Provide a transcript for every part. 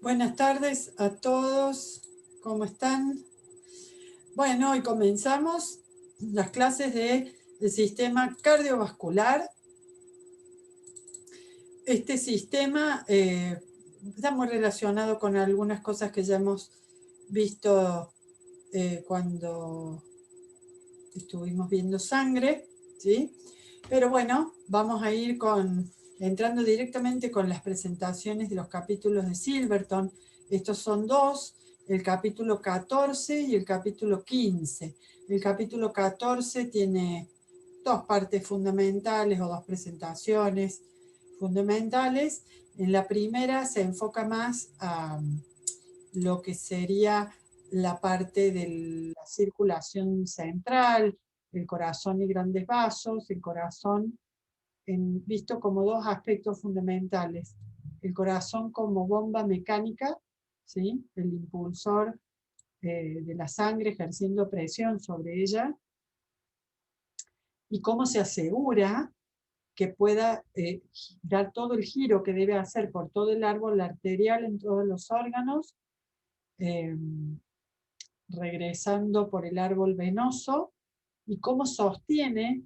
Buenas tardes a todos, ¿cómo están? Bueno, hoy comenzamos las clases del sistema cardiovascular. Este sistema está muy relacionado con algunas cosas que ya hemos visto cuando estuvimos viendo sangre, ¿sí? Pero bueno, vamos a ir entrando directamente con las presentaciones de los capítulos de Silverton. Estos son dos, el capítulo 14 y el capítulo 15. El capítulo 14 tiene dos partes fundamentales o dos presentaciones fundamentales. En la primera se enfoca más a lo que sería la parte de la circulación central, el corazón y grandes vasos, el corazón visto como dos aspectos fundamentales. El corazón como bomba mecánica, ¿sí? El impulsor de la sangre ejerciendo presión sobre ella, y cómo se asegura que pueda dar todo el giro que debe hacer por todo el árbol arterial en todos los órganos, eh, regresando por el árbol venoso, y cómo sostiene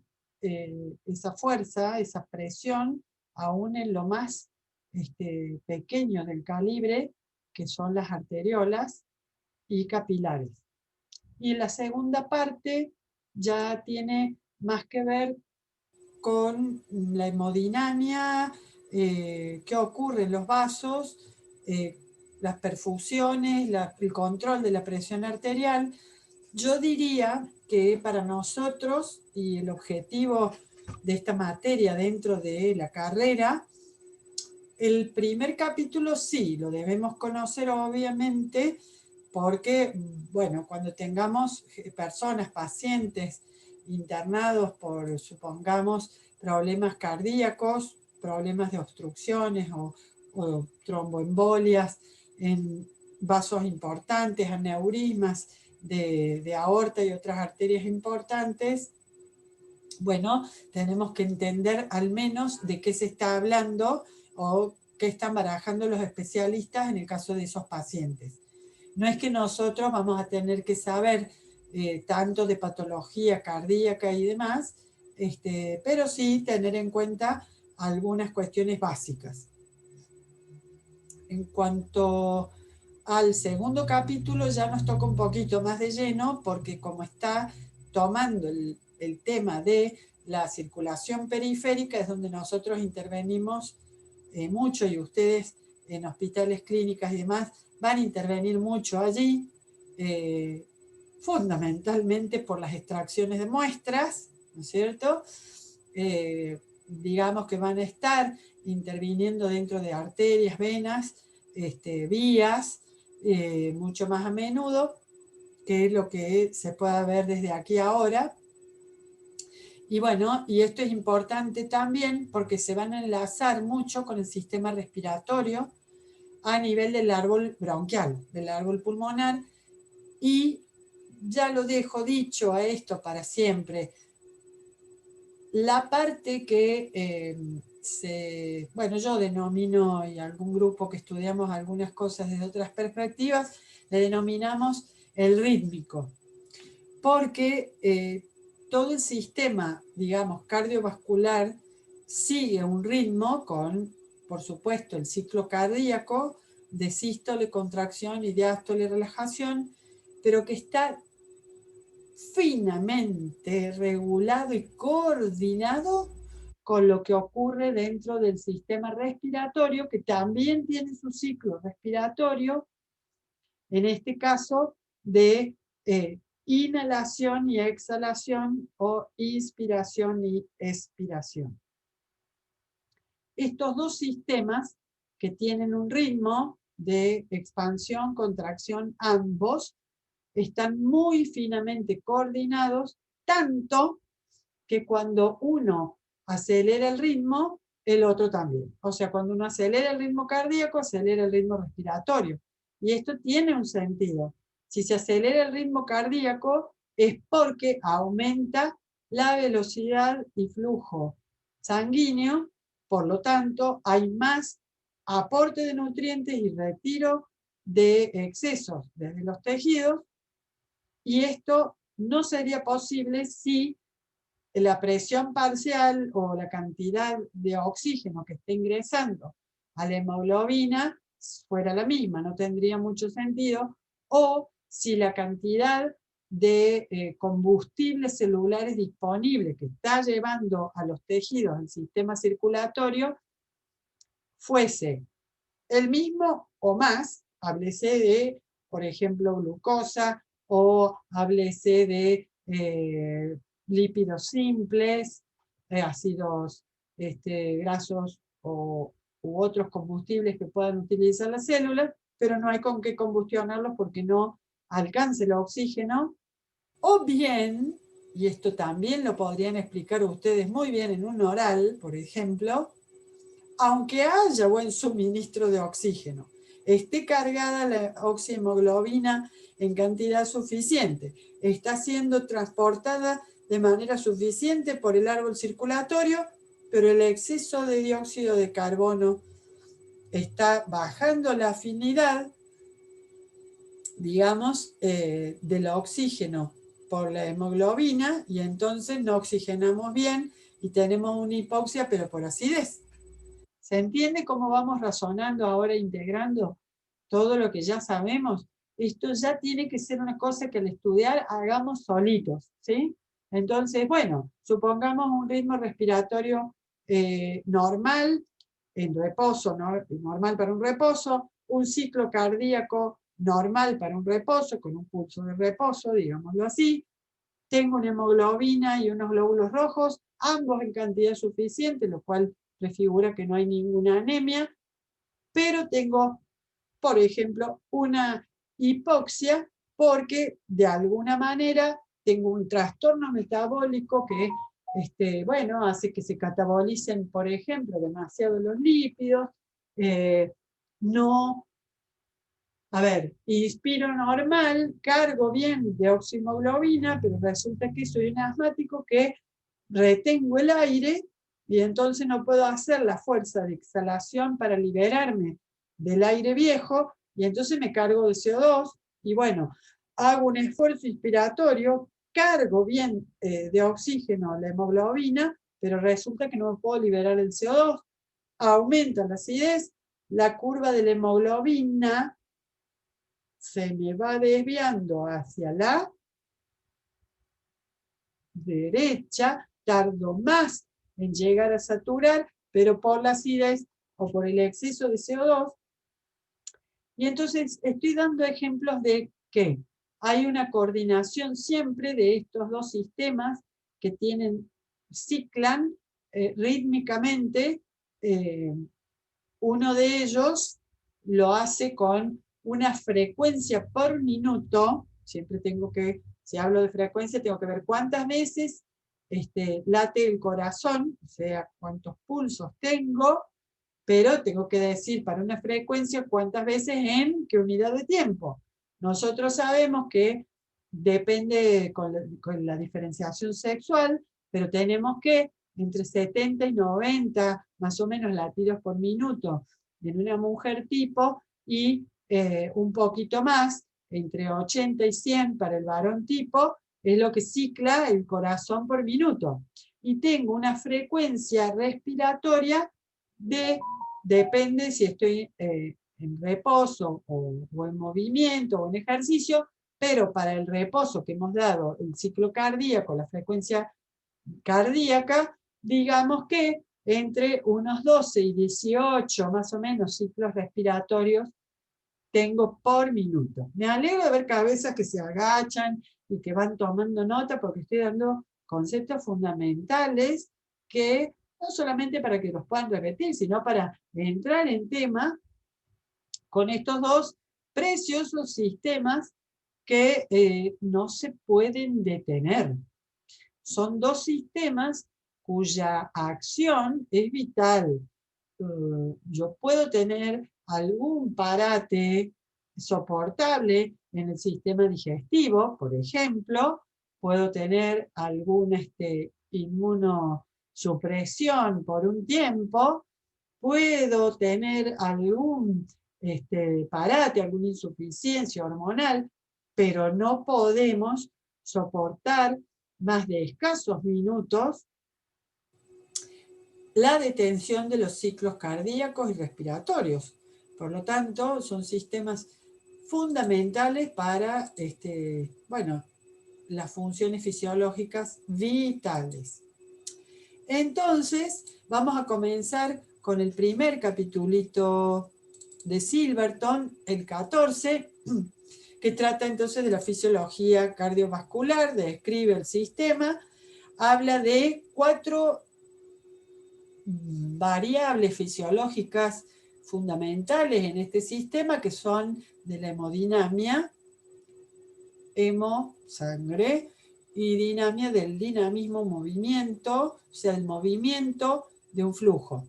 esa fuerza, esa presión, aún en lo más pequeño del calibre, que son las arteriolas y capilares. Y la segunda parte ya tiene más que ver con la hemodinamia, qué ocurre en los vasos, las perfusiones, el control de la presión arterial. Yo diría que para nosotros, y el objetivo de esta materia dentro de la carrera, el primer capítulo sí, lo debemos conocer obviamente, porque, bueno, cuando tengamos personas, pacientes internados por, supongamos, problemas cardíacos, problemas de obstrucciones o tromboembolias en vasos importantes, aneurismas de aorta y otras arterias importantes, bueno, tenemos que entender al menos de qué se está hablando o qué están barajando los especialistas en el caso de esos pacientes. No es que nosotros vamos a tener que saber tanto de patología cardíaca y demás, pero sí tener en cuenta algunas cuestiones básicas. En cuanto al segundo capítulo ya nos toca un poquito más de lleno, porque como está tomando el tema de la circulación periférica, es donde nosotros intervenimos mucho, y ustedes en hospitales, clínicas y demás van a intervenir mucho allí, fundamentalmente por las extracciones de muestras, ¿no es cierto? Digamos que van a estar interviniendo dentro de arterias, venas, vías, mucho más a menudo, que es lo que se pueda ver desde aquí ahora. Y bueno, y esto es importante también porque se van a enlazar mucho con el sistema respiratorio a nivel del árbol bronquial, del árbol pulmonar, y ya lo dejo dicho a esto para siempre. La parte que bueno, yo denomino, y algún grupo que estudiamos algunas cosas desde otras perspectivas, le denominamos el rítmico, porque todo el sistema, digamos, cardiovascular sigue un ritmo con, por supuesto, el ciclo cardíaco de sístole, contracción y diástole, relajación, pero que está finamente regulado y coordinado con lo que ocurre dentro del sistema respiratorio, que también tiene su ciclo respiratorio, en este caso de inhalación y exhalación, o inspiración y expiración. Estos dos sistemas, que tienen un ritmo de expansión, contracción, ambos están muy finamente coordinados, tanto que cuando uno acelera el ritmo, el otro también. O sea, cuando uno acelera el ritmo cardíaco, acelera el ritmo respiratorio. Y esto tiene un sentido. Si se acelera el ritmo cardíaco, es porque aumenta la velocidad y flujo sanguíneo, por lo tanto, hay más aporte de nutrientes y retiro de excesos desde los tejidos, y esto no sería posible si la presión parcial o la cantidad de oxígeno que está ingresando a la hemoglobina fuera la misma, no tendría mucho sentido, o si la cantidad de combustibles celulares disponibles que está llevando a los tejidos al sistema circulatorio fuese el mismo o más, háblese de, por ejemplo, glucosa, o háblese de lípidos simples, ácidos grasos u otros combustibles que puedan utilizar las células, pero no hay con qué combustionarlos porque no alcanza el oxígeno. O bien, y esto también lo podrían explicar ustedes muy bien en un oral, por ejemplo, aunque haya buen suministro de oxígeno, esté cargada la oxihemoglobina en cantidad suficiente, está siendo transportada de manera suficiente por el árbol circulatorio, pero el exceso de dióxido de carbono está bajando la afinidad, digamos, del oxígeno por la hemoglobina, y entonces no oxigenamos bien y tenemos una hipoxia, pero por acidez. ¿Se entiende cómo vamos razonando ahora, integrando todo lo que ya sabemos? Esto ya tiene que ser una cosa que al estudiar hagamos solitos, ¿sí? Entonces, bueno, supongamos un ritmo respiratorio normal, en reposo, normal para un reposo, un ciclo cardíaco normal para un reposo, con un pulso de reposo, digámoslo así. Tengo una hemoglobina y unos glóbulos rojos, ambos en cantidad suficiente, lo cual prefigura que no hay ninguna anemia, pero tengo, por ejemplo, una hipoxia porque de alguna manera tengo un trastorno metabólico que bueno, hace que se catabolicen, por ejemplo, demasiado los lípidos, no, a ver, inspiro normal, cargo bien de oxihemoglobina, pero resulta que soy un asmático que retengo el aire y entonces no puedo hacer la fuerza de exhalación para liberarme del aire viejo, y entonces me cargo de CO2, y bueno, hago un esfuerzo inspiratorio, cargo bien de oxígeno la hemoglobina, pero resulta que no me puedo liberar el CO2, aumenta la acidez, la curva de la hemoglobina se me va desviando hacia la derecha, tardo más en llegar a saturar, pero por la acidez o por el exceso de CO2. Y entonces estoy dando ejemplos de que hay una coordinación siempre de estos dos sistemas que ciclan rítmicamente. Uno de ellos lo hace con una frecuencia por minuto. Siempre tengo que, si hablo de frecuencia, tengo que ver cuántas veces late el corazón, o sea, cuántos pulsos tengo, pero tengo que decir para una frecuencia cuántas veces en qué unidad de tiempo. Nosotros sabemos que depende con la diferenciación sexual, pero tenemos que entre 70 y 90 más o menos latidos por minuto en una mujer tipo, y un poquito más, entre 80 y 100 para el varón tipo, es lo que cicla el corazón por minuto. Y tengo una frecuencia respiratoria depende si estoy en reposo o en movimiento o en ejercicio, pero para el reposo que hemos dado, el ciclo cardíaco, la frecuencia cardíaca, digamos que entre unos 12 y 18 más o menos ciclos respiratorios tengo por minuto. Me alegro de ver cabezas que se agachan y que van tomando nota, porque estoy dando conceptos fundamentales que no solamente para que los puedan repetir, sino para entrar en tema con estos dos preciosos sistemas que no se pueden detener. Son dos sistemas cuya acción es vital. Yo puedo tener algún parate soportable en el sistema digestivo, por ejemplo, puedo tener alguna inmunosupresión por un tiempo, puedo tener algún parate, alguna insuficiencia hormonal, pero no podemos soportar más de escasos minutos la detención de los ciclos cardíacos y respiratorios. Por lo tanto, son sistemas fundamentales para las funciones fisiológicas vitales. Entonces, vamos a comenzar con el primer capitulito de Silverton, el 14, que trata entonces de la fisiología cardiovascular, describe el sistema, habla de 4 variables fisiológicas fundamentales en este sistema, que son de la hemodinamia, hemo, sangre, y dinamia del dinamismo, movimiento, o sea, el movimiento de un flujo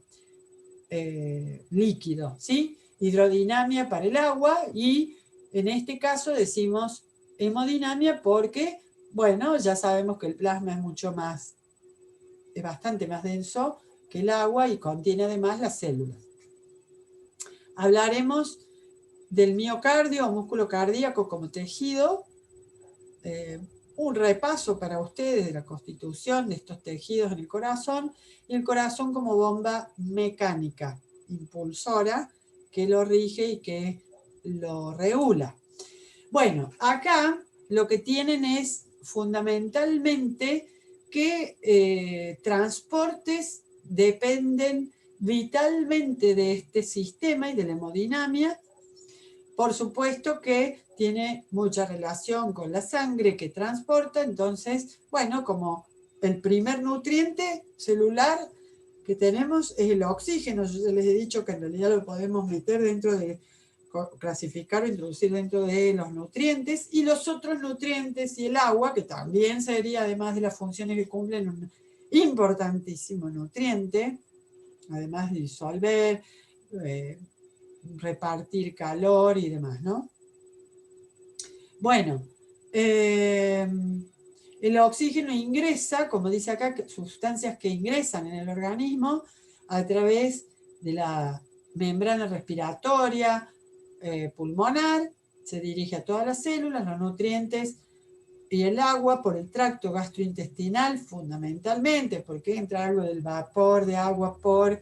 líquido, ¿sí? Hidrodinamia para el agua, y en este caso decimos hemodinamia porque, bueno, ya sabemos que el plasma es bastante más denso que el agua y contiene además las células. Hablaremos del miocardio o músculo cardíaco como tejido, un repaso para ustedes de la constitución de estos tejidos en el corazón, y el corazón como bomba mecánica, impulsora, que lo rige y que lo regula. Bueno, acá lo que tienen es fundamentalmente que transportes dependen vitalmente de este sistema y de la hemodinamia. Por supuesto que tiene mucha relación con la sangre que transporta, entonces, bueno, como el primer nutriente celular que tenemos es el oxígeno. Yo les he dicho que en realidad lo podemos meter dentro de, clasificar o introducir dentro de los nutrientes, y los otros nutrientes y el agua, que también sería, además de las funciones que cumplen, un importantísimo nutriente, además de disolver, repartir calor y demás, ¿no? Bueno, el oxígeno ingresa, como dice acá, sustancias que ingresan en el organismo a través de la membrana respiratoria pulmonar, se dirige a todas las células, los nutrientes y el agua por el tracto gastrointestinal, fundamentalmente, porque entra algo del vapor de agua por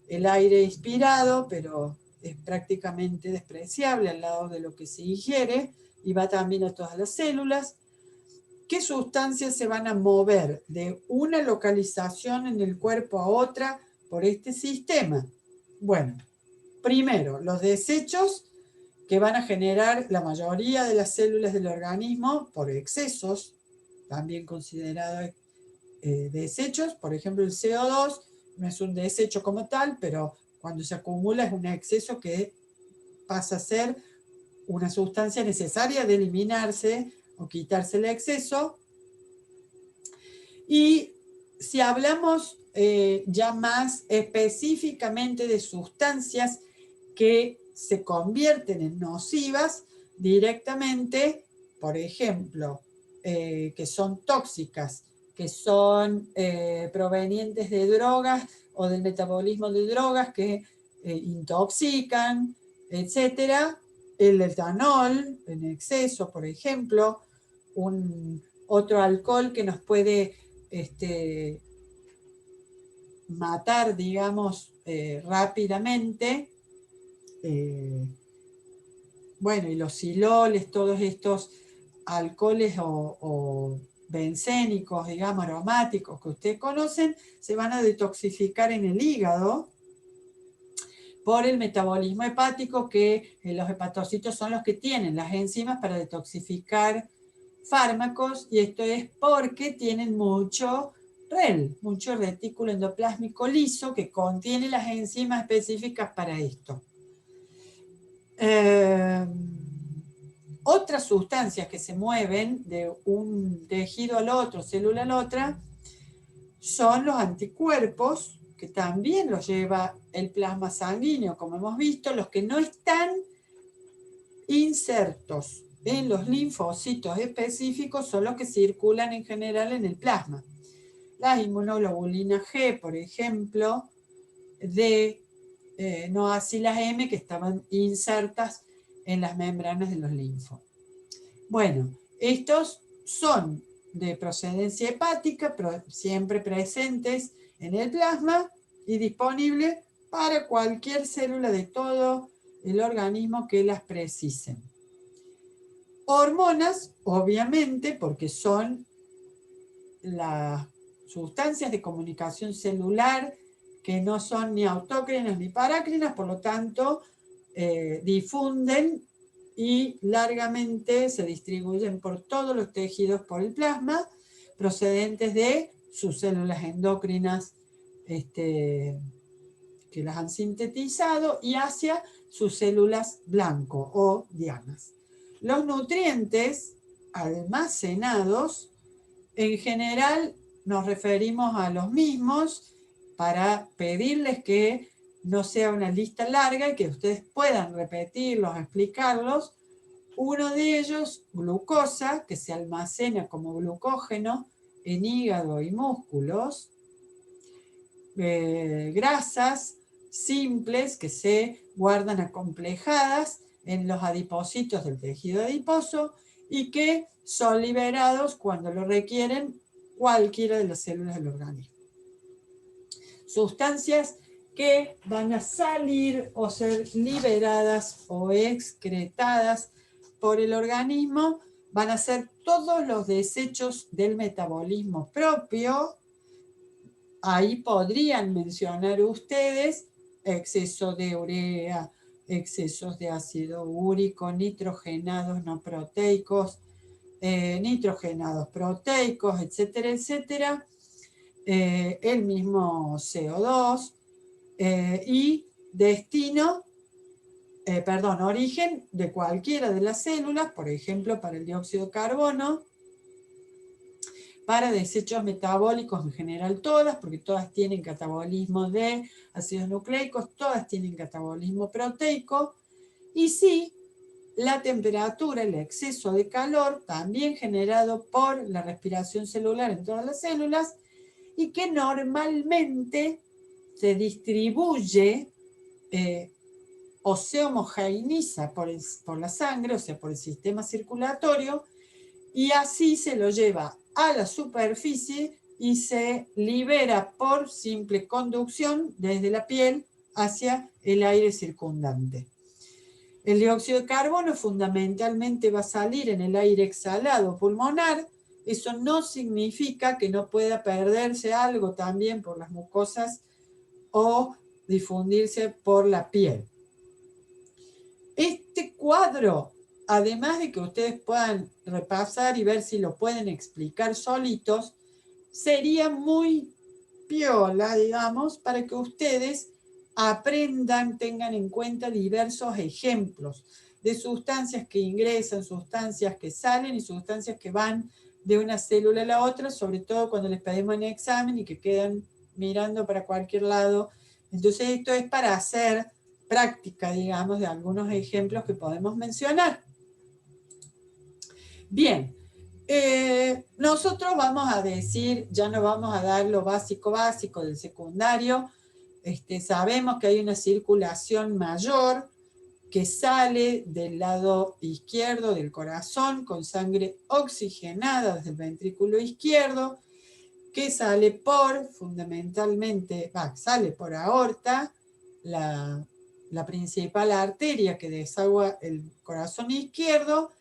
el aire inspirado, pero es prácticamente despreciable al lado de lo que se ingiere, y va también a todas las células. ¿Qué sustancias se van a mover de una localización en el cuerpo a otra por este sistema? Bueno, primero, los desechos que van a generar la mayoría de las células del organismo por excesos, también considerados desechos. Por ejemplo, el CO2 no es un desecho como tal, pero cuando se acumula es un exceso que pasa a ser una sustancia necesaria de eliminarse o quitarse el exceso. Y si hablamos ya más específicamente de sustancias que se convierten en nocivas directamente, por ejemplo, que son tóxicas, que son provenientes de drogas o del metabolismo de drogas que intoxican, etcétera. El etanol en exceso, por ejemplo, otro alcohol que nos puede matar, digamos, rápidamente. Bueno, y los siloles, todos estos alcoholes o bencénicos, digamos, aromáticos que ustedes conocen, se van a detoxificar en el hígado por el metabolismo hepático, que los hepatocitos son los que tienen las enzimas para detoxificar fármacos, y esto es porque tienen mucho REL, mucho retículo endoplásmico liso, que contiene las enzimas específicas para esto. Otras sustancias que se mueven de un tejido al otro, célula a la otra, son los anticuerpos, que también los lleva el plasma sanguíneo, como hemos visto. Los que no están insertos en los linfocitos específicos son los que circulan en general en el plasma. La inmunoglobulina G, por ejemplo, D, no así las M que estaban insertas en las membranas de los linfos. Bueno, estos son de procedencia hepática, pero siempre presentes en el plasma y disponibles para cualquier célula de todo el organismo que las precisen. Hormonas, obviamente, porque son las sustancias de comunicación celular que no son ni autócrinas ni parácrinas, por lo tanto, difunden y largamente se distribuyen por todos los tejidos por el plasma, procedentes de sus células endocrinas que las han sintetizado y hacia sus células blanco o dianas. Los nutrientes almacenados, en general nos referimos a los mismos para pedirles que no sea una lista larga y que ustedes puedan repetirlos, explicarlos. Uno de ellos, glucosa, que se almacena como glucógeno en hígado y músculos. Grasas simples que se guardan acomplejadas en los adipocitos del tejido adiposo y que son liberados cuando lo requieren cualquiera de las células del organismo. Sustancias que van a salir o ser liberadas o excretadas por el organismo van a ser todos los desechos del metabolismo propio. Ahí podrían mencionar ustedes exceso de urea, excesos de ácido úrico, nitrogenados no proteicos, nitrogenados proteicos, etcétera, etcétera, el mismo CO2 y origen de cualquiera de las células, por ejemplo, para el dióxido de carbono, para desechos metabólicos en general todas, porque todas tienen catabolismo de ácidos nucleicos, todas tienen catabolismo proteico, y sí, la temperatura, el exceso de calor, también generado por la respiración celular en todas las células, y que normalmente se distribuye o se homogeneiza por la sangre, o sea, por el sistema circulatorio, y así se lo lleva a la superficie y se libera por simple conducción desde la piel hacia el aire circundante. El dióxido de carbono fundamentalmente va a salir en el aire exhalado pulmonar. Eso no significa que no pueda perderse algo también por las mucosas o difundirse por la piel. Este cuadro, además de que ustedes puedan repasar y ver si lo pueden explicar solitos, sería muy piola, digamos, para que ustedes aprendan, tengan en cuenta diversos ejemplos de sustancias que ingresan, sustancias que salen y sustancias que van de una célula a la otra, sobre todo cuando les pedimos en examen y que quedan mirando para cualquier lado. Entonces esto es para hacer práctica, digamos, de algunos ejemplos que podemos mencionar. Bien, nosotros vamos a decir, ya no vamos a dar lo básico del secundario. Sabemos que hay una circulación mayor que sale del lado izquierdo del corazón con sangre oxigenada desde el ventrículo izquierdo, que sale sale por aorta, la principal arteria que desagua el corazón izquierdo,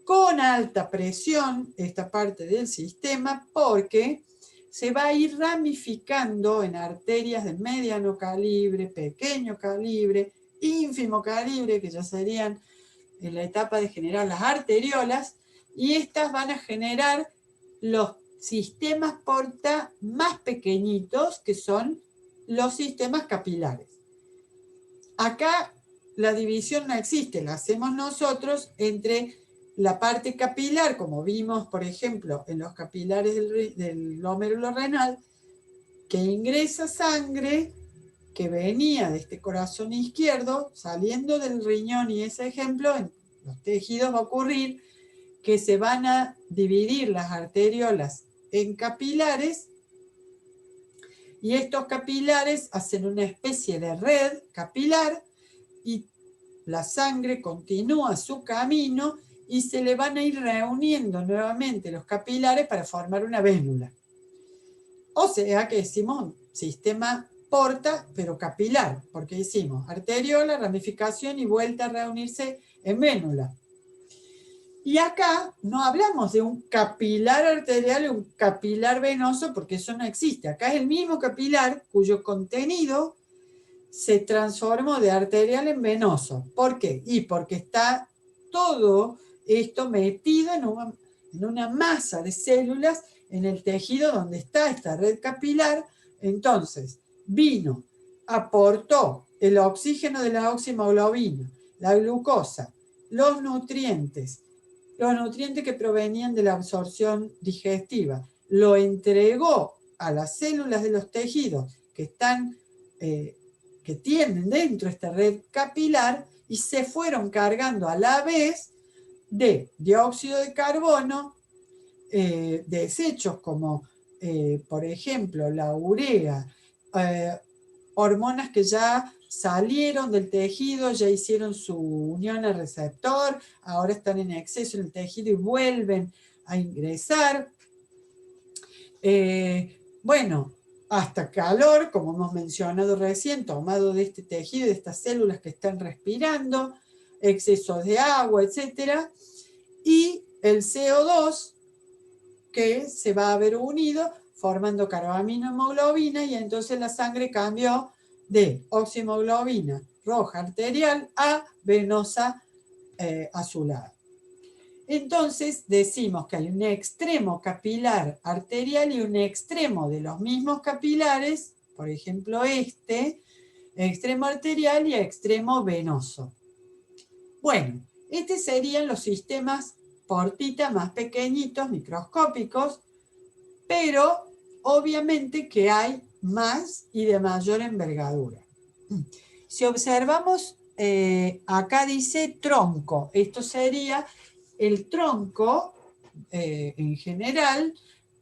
con alta presión esta parte del sistema, porque se va a ir ramificando en arterias de mediano calibre, pequeño calibre, ínfimo calibre, que ya serían en la etapa de generar las arteriolas, y estas van a generar los sistemas porta más pequeñitos, que son los sistemas capilares. Acá la división no existe, la hacemos nosotros entre la parte capilar, como vimos, por ejemplo, en los capilares del glómerulo renal, que ingresa sangre que venía de este corazón izquierdo, saliendo del riñón, y ese ejemplo en los tejidos va a ocurrir que se van a dividir las arteriolas en capilares, Y estos capilares hacen una especie de red capilar y la sangre continúa su camino y se le van a ir reuniendo nuevamente los capilares para formar una vésnula. O sea que decimos un sistema porta, pero capilar, porque hicimos arteriola, ramificación y vuelta a reunirse en vénula. Y acá no hablamos de un capilar arterial y un capilar venoso, porque eso no existe. Acá es el mismo capilar cuyo contenido se transformó de arterial en venoso. ¿Por qué? Y porque está todo esto metido en una masa de células en el tejido donde está esta red capilar. Entonces, vino, aportó el oxígeno de la oxihemoglobina, la glucosa, los nutrientes que provenían de la absorción digestiva, lo entregó a las células de los tejidos que tienen dentro esta red capilar y se fueron cargando a la vez de dióxido de carbono, desechos como, por ejemplo, la urea, hormonas que ya salieron del tejido, ya hicieron su unión al receptor, ahora están en exceso en el tejido y vuelven a ingresar. Bueno, hasta calor, como hemos mencionado recién, tomado de este tejido, de estas células que están respirando, excesos de agua, etc. Y el CO2 que se va a ver unido formando carbaminohemoglobina y entonces la sangre cambió de oxihemoglobina roja arterial a venosa azulada. Entonces decimos que hay un extremo capilar arterial y un extremo de los mismos capilares, por ejemplo extremo arterial y extremo venoso. Bueno, estos serían los sistemas portita más pequeñitos, microscópicos, pero obviamente que hay más y de mayor envergadura. Si observamos, acá dice tronco, esto sería el tronco en general,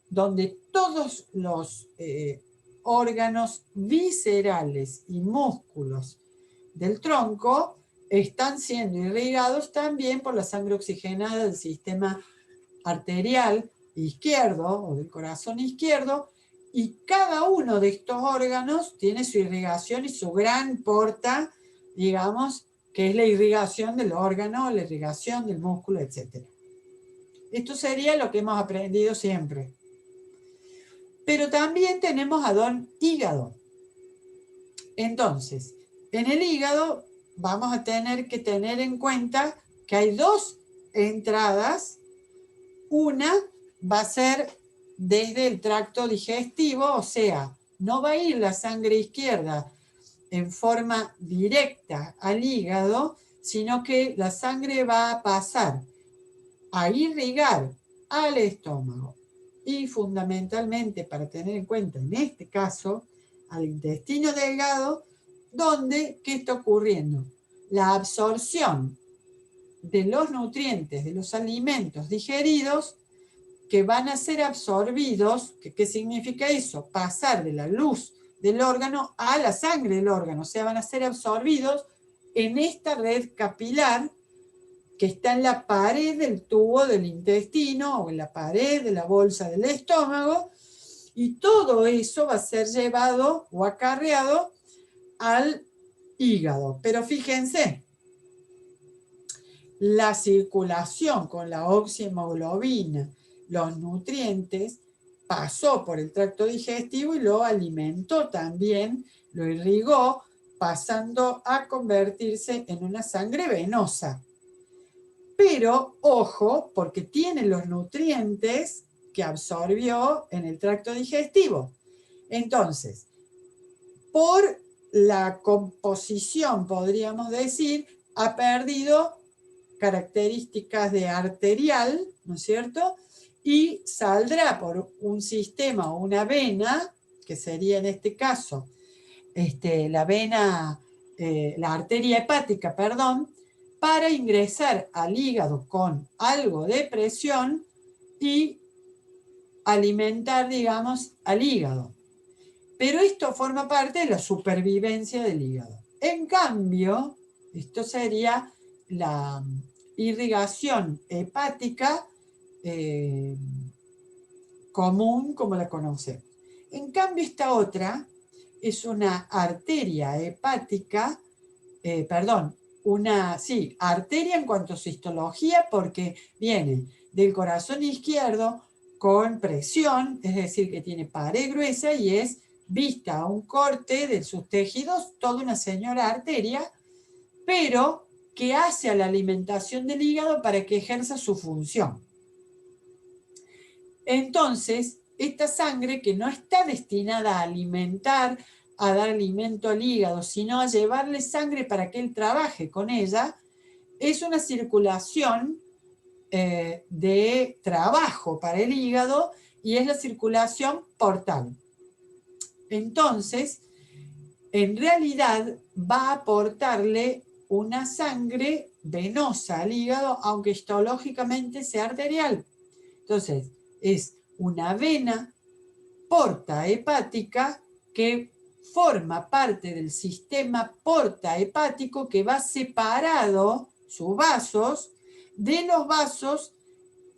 donde todos los órganos viscerales y músculos del tronco están siendo irrigados también por la sangre oxigenada del sistema arterial izquierdo o del corazón izquierdo, y cada uno de estos órganos tiene su irrigación y su gran porta, digamos, que es la irrigación del órgano, la irrigación del músculo, etc. Esto sería lo que hemos aprendido siempre. Pero también tenemos a don hígado. Entonces, en el hígado vamos a tener que tener en cuenta que hay dos entradas. Una va a ser desde el tracto digestivo, o sea, no va a ir la sangre izquierda en forma directa al hígado, sino que la sangre va a pasar a irrigar al estómago y fundamentalmente, para tener en cuenta en este caso, al intestino delgado, donde, ¿qué está ocurriendo? La absorción de los nutrientes, de los alimentos digeridos, que van a ser absorbidos. ¿Qué significa eso? Pasar de la luz del órgano a la sangre del órgano, o sea, van a ser absorbidos en esta red capilar que está en la pared del tubo del intestino o en la pared de la bolsa del estómago, y todo eso va a ser llevado o acarreado al hígado. Pero fíjense, la circulación con la oxihemoglobina, los nutrientes, pasó por el tracto digestivo y lo alimentó también, lo irrigó, pasando a convertirse en una sangre venosa. Pero, ojo, porque tiene los nutrientes que absorbió en el tracto digestivo. Entonces, por la composición, podríamos decir, ha perdido características de arterial, ¿no es cierto? Y saldrá por un sistema o una vena, que sería en este caso la vena, la arteria hepática, perdón, para ingresar al hígado con algo de presión y alimentar, digamos, al hígado. Pero esto forma parte de la supervivencia del hígado. En cambio, esto sería la irrigación hepática común como la conocemos. En cambio, esta otra es una arteria hepática, arteria en cuanto a su histología, porque viene del corazón izquierdo con presión, es decir, que tiene pared gruesa y es vista a un corte de sus tejidos, toda una señora arteria, pero que hace a la alimentación del hígado para que ejerza su función. Entonces, esta sangre que no está destinada a alimentar, a dar alimento al hígado, sino a llevarle sangre para que él trabaje con ella, es una circulación de trabajo para el hígado y es la circulación portal. Entonces, en realidad va a aportarle una sangre venosa al hígado, aunque histológicamente sea arterial. Entonces, es una vena porta hepática que forma parte del sistema porta hepático que va separado sus vasos de los vasos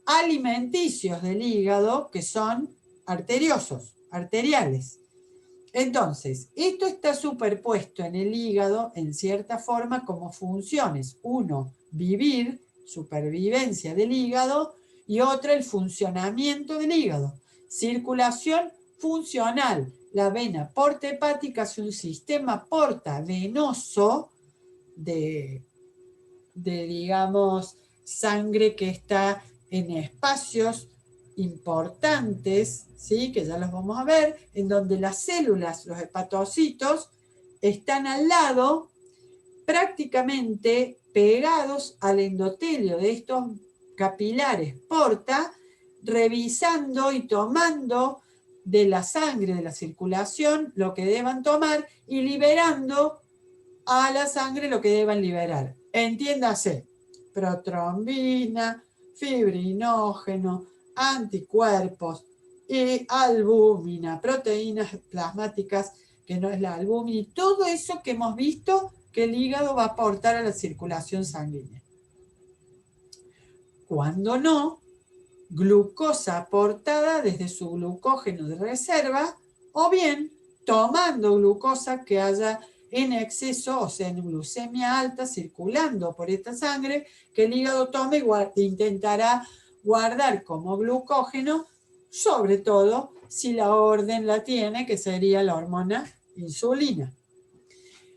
alimenticios del hígado que son arteriosos, arteriales. Entonces, esto está superpuesto en el hígado en cierta forma como funciones. Uno, vivir, supervivencia del hígado, y otra, el funcionamiento del hígado. Circulación funcional. La vena porta hepática es un sistema porta venoso de digamos, sangre que está en espacios importantes, ¿sí? Que ya los vamos a ver, en donde las células, los hepatocitos, están al lado, prácticamente pegados al endotelio de estos capilares porta, revisando y tomando de la sangre, de la circulación, lo que deban tomar y liberando a la sangre lo que deban liberar. Entiéndase, protrombina, fibrinógeno, anticuerpos y albúmina, proteínas plasmáticas, que no es la albúmina, y todo eso que hemos visto que el hígado va a aportar a la circulación sanguínea. Cuando no, glucosa aportada desde su glucógeno de reserva, o bien tomando glucosa que haya en exceso, o sea, en glucemia alta, circulando por esta sangre, que el hígado tome y intentará guardar como glucógeno, sobre todo si la orden la tiene, que sería la hormona insulina.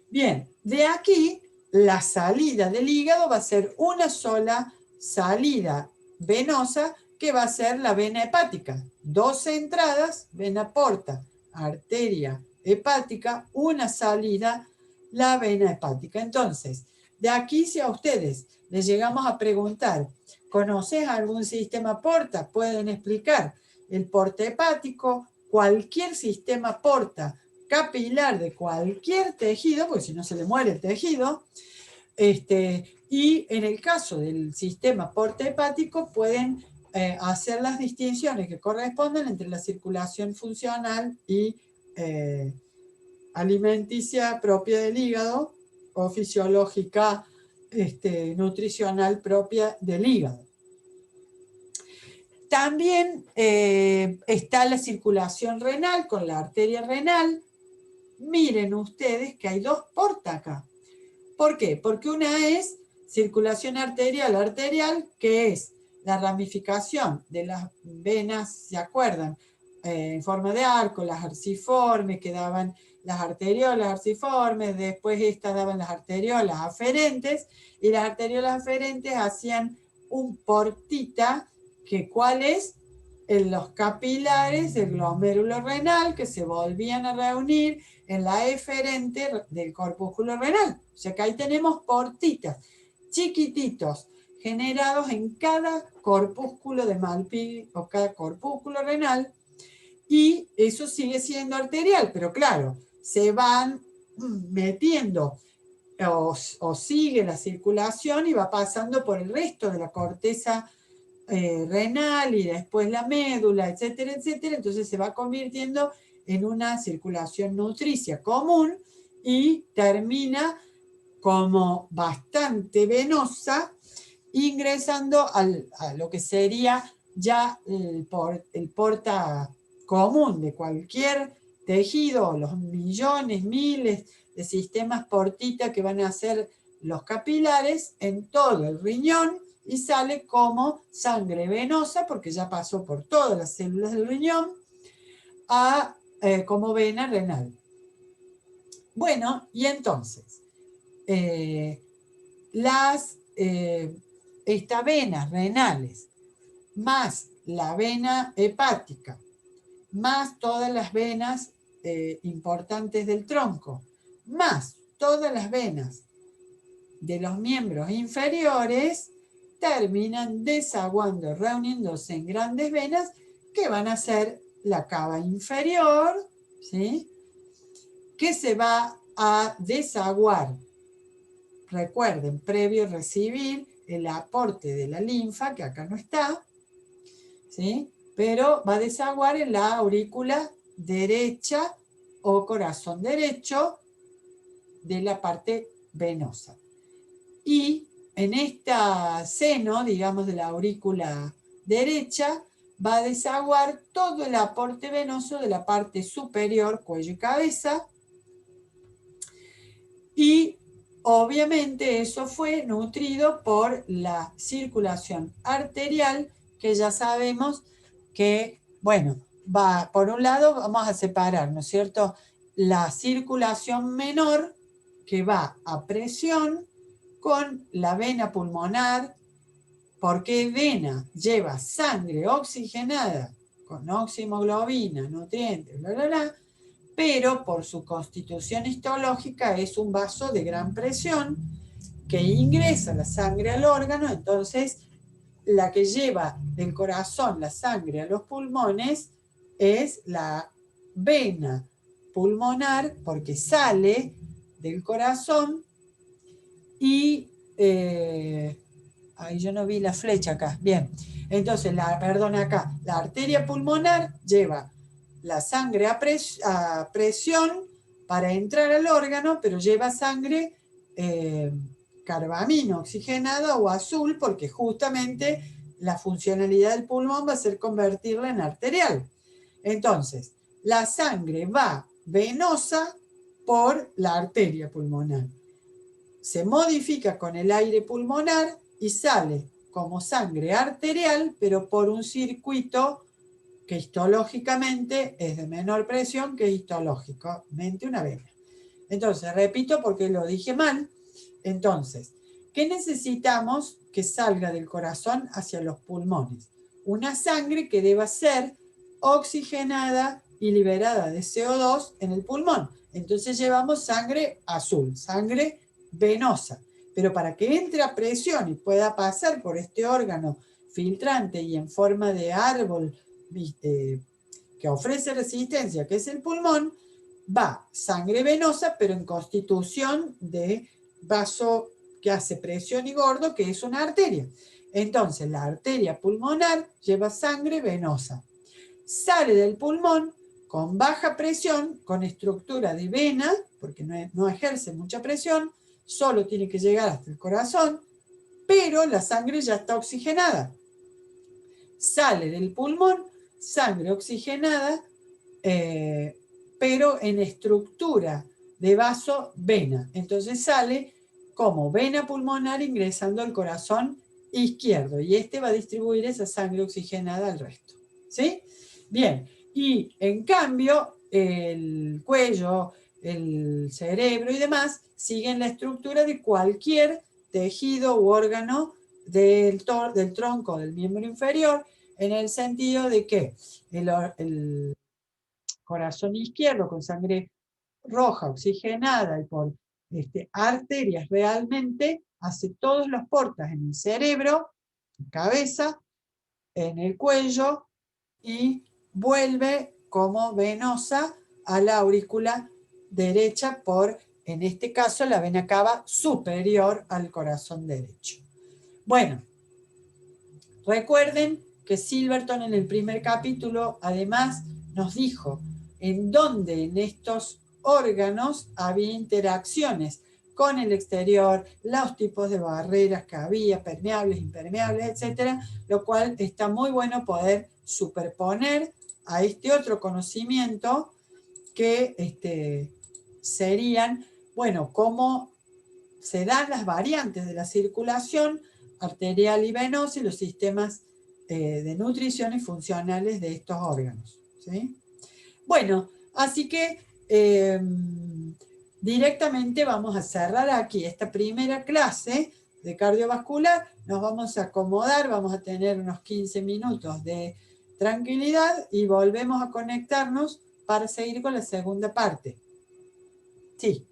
Bien, de aquí la salida del hígado va a ser una sola salida venosa, que va a ser la vena hepática. 12 entradas, vena porta, arteria hepática, una salida, la vena hepática. Entonces, de aquí si a ustedes les llegamos a preguntar, ¿conoces algún sistema porta? Pueden explicar el porta hepático, cualquier sistema porta capilar de cualquier tejido, porque si no se le muere el tejido, y en el caso del sistema porta hepático pueden hacer las distinciones que corresponden entre la circulación funcional y alimenticia propia del hígado o fisiológica nutricional propia del hígado. También está la circulación renal con la arteria renal. Miren ustedes que hay dos portas acá. ¿Por qué? Porque una es circulación arterial, que es la ramificación de las venas, ¿se acuerdan? En forma de arco, las arciformes, que daban las arteriolas arciformes, después estas daban las arteriolas aferentes, y las arteriolas aferentes hacían un portita, que ¿cuál es? En los capilares del glomérulo renal, que se volvían a reunir en la eferente del corpúsculo renal. O sea que ahí tenemos portitas, chiquititos, generados en cada corpúsculo de Malpighi o cada corpúsculo renal, y eso sigue siendo arterial, pero claro, se van metiendo o sigue la circulación y va pasando por el resto de la corteza renal y después la médula, etcétera, etcétera. Entonces se va convirtiendo en una circulación nutricia común y termina como bastante venosa, ingresando a lo que sería ya el porta común de cualquier tejido, los millones, miles de sistemas portita que van a ser los capilares en todo el riñón y sale como sangre venosa, porque ya pasó por todas las células del riñón, como vena renal. Bueno, y entonces, estas venas renales, más la vena hepática, más todas las venas importantes del tronco, más todas las venas de los miembros inferiores, terminan desaguando, reuniéndose en grandes venas que van a ser la cava inferior, ¿sí? Que se va a desaguar. Recuerden, previo recibir el aporte de la linfa, que acá no está, ¿sí? Pero va a desaguar en la aurícula derecha o corazón derecho de la parte venosa. Y en esta seno, digamos, de la aurícula derecha, va a desaguar todo el aporte venoso de la parte superior, cuello y cabeza, y obviamente eso fue nutrido por la circulación arterial, que ya sabemos que, bueno, va, por un lado vamos a separar, ¿no es cierto?, la circulación menor, que va a presión, con la vena pulmonar, porque vena lleva sangre oxigenada, con oximoglobina, nutrientes, bla, bla, bla, pero por su constitución histológica es un vaso de gran presión que ingresa la sangre al órgano. Entonces la que lleva del corazón la sangre a los pulmones es la vena pulmonar, porque sale del corazón y ahí yo no vi la flecha acá, bien, entonces perdón, acá la arteria pulmonar lleva la sangre a presión para entrar al órgano, pero lleva sangre carbamino oxigenada o azul, porque justamente la funcionalidad del pulmón va a ser convertirla en arterial. Entonces, la sangre va venosa por la arteria pulmonar. Se modifica con el aire pulmonar y sale como sangre arterial, pero por un circuito que histológicamente es de menor presión que histológicamente una vena. Entonces, repito porque lo dije mal. Entonces, ¿qué necesitamos que salga del corazón hacia los pulmones? Una sangre que deba ser oxigenada y liberada de CO2 en el pulmón. Entonces llevamos sangre azul, sangre venosa. Pero para que entre a presión y pueda pasar por este órgano filtrante y en forma de árbol que ofrece resistencia, que es el pulmón, va sangre venosa, pero en constitución de vaso que hace presión y gordo, que es una arteria. Entonces, la arteria pulmonar lleva sangre venosa. Sale del pulmón con baja presión, con estructura de vena, porque no ejerce mucha presión, solo tiene que llegar hasta el corazón, pero la sangre ya está oxigenada. Sale del pulmón sangre oxigenada, pero en estructura de vaso-vena. Entonces sale como vena pulmonar ingresando al corazón izquierdo, y este va a distribuir esa sangre oxigenada al resto. ¿Sí? Bien, y en cambio el cuello, el cerebro y demás siguen la estructura de cualquier tejido u órgano del tronco del miembro inferior, en el sentido de que el corazón izquierdo con sangre roja oxigenada y por arterias realmente hace todos los portas en el cerebro, en cabeza, en el cuello, y vuelve como venosa a la aurícula derecha por, en este caso, la vena cava superior al corazón derecho. Bueno, Recuerden que Silverton en el primer capítulo además nos dijo en dónde en estos órganos había interacciones con el exterior, los tipos de barreras que había, permeables, impermeables, etcétera, lo cual está muy bueno poder superponer a este otro conocimiento que serían, bueno, cómo se dan las variantes de la circulación arterial y venosa y los sistemas de nutrición y funcionales de estos órganos, ¿sí? Bueno, así que directamente vamos a cerrar aquí esta primera clase de cardiovascular, nos vamos a acomodar, vamos a tener unos 15 minutos de tranquilidad y volvemos a conectarnos para seguir con la segunda parte. Sí,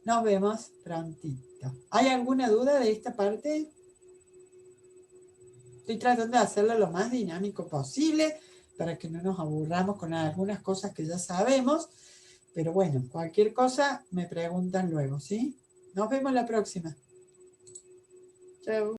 nos vemos prontito. ¿Hay alguna duda de esta parte? Estoy tratando de hacerlo lo más dinámico posible para que no nos aburramos con algunas cosas que ya sabemos. Pero bueno, cualquier cosa me preguntan luego, ¿sí? Nos vemos la próxima. Chao.